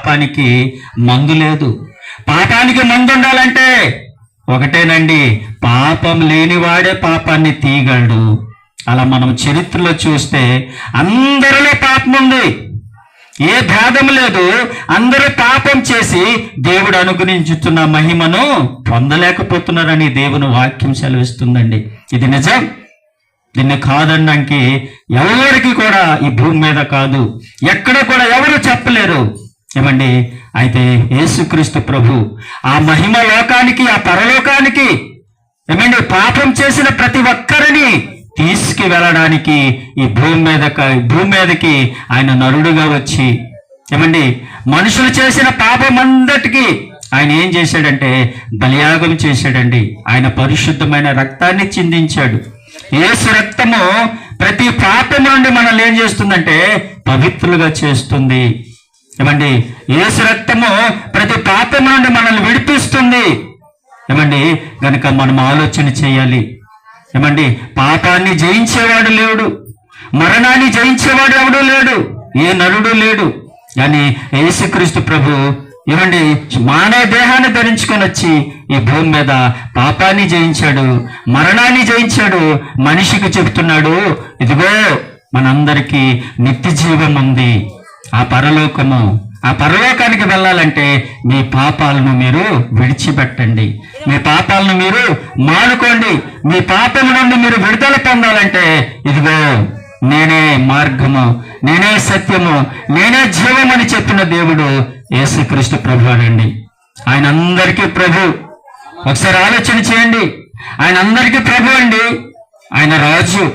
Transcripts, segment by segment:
పాపానికి మందు లేదు. పాపానికి మందు ఉండాలంటే ఒకటేనండి, పాపం లేనివాడే పాపాన్ని తీయగలడు. అలా మనం చరిత్రలో చూస్తే అందరిలో పాపం ఉంది, ఏ భేదం లేదు. అందరూ పాపం చేసి దేవుడు అనుగ్రహించుతున్న మహిమను పొందలేకపోతున్నారని దేవుని వాక్యం సెలవిస్తుందండి. ఇది నిజం. దీన్ని కాదనడానికి ఎవరికి కూడా ఈ భూమి మీద కాదు, ఎక్కడ కూడా ఎవరు చెప్పలేరు. ఏమండి, అయితే యేసుక్రీస్తు ప్రభు ఆ మహిమ లోకానికి, ఆ పరలోకానికి ఏమండి పాపం చేసిన ప్రతి ఒక్కరిని తీసుకు వెళ్ళడానికి ఈ భూమి మీదకి ఆయన నరుడుగా వచ్చి ఏమండి మనుషులు చేసిన పాపం అంతటికి ఆయన ఏం చేశాడంటే బలియాగం చేశాడండి. ఆయన పరిశుద్ధమైన రక్తాన్ని చిందించాడు. యేసు రక్తము ప్రతి పాపం నుండి మనల్ని ఏం చేస్తుందంటే పవిత్రులుగా చేస్తుంది. ఏమండి, యేసు రక్తము ప్రతి పాపం నుండి మనల్ని విడిపిస్తుంది. ఏమండి, గనుక మనం ఆలోచన చేయాలి. ఏమండి, పాపాన్ని జయించేవాడు లేడు, మరణాన్ని జయించేవాడు ఎవడూ లేడు, ఏ నరుడు లేడు. కానీ యేసుక్రీస్తు ప్రభు ఏమండి మానవ దేహాన్ని ధరించుకొని వచ్చి ఈ భూమి మీద పాపాన్ని జయించాడు, మరణాన్ని జయించాడు. మనిషికి చెప్తున్నాడు, ఇదిగో మనందరికీ నిత్య జీవం ఉంది, ఆ పరలోకము. ఆ పరలోకానికి వెళ్ళాలంటే మీ పాపాలను మీరు విడిచిపెట్టండి, మీ పాపాలను మీరు మానుకోండి. మీ పాపం నుండి మీరు విడుదల పొందాలంటే ఇదిగో నేనే మార్గము, నేనే సత్యము, నేనే జీవం అని చెప్పిన దేవుడు యేసుక్రీస్తు ప్రభు అండి. ఆయన అందరికీ ప్రభు. ఒకసారి ఆలోచన చేయండి, ఆయన అందరికీ ప్రభు అండి. ఆయన రాజు.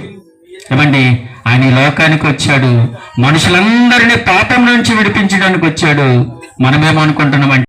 ఏమండి, ఆయన ఈ లోకానికి వచ్చాడు, మనుషులందరినీ పాపం నుంచి విడిపించడానికి వచ్చాడు. మనమేమనుకుంటున్నామంటే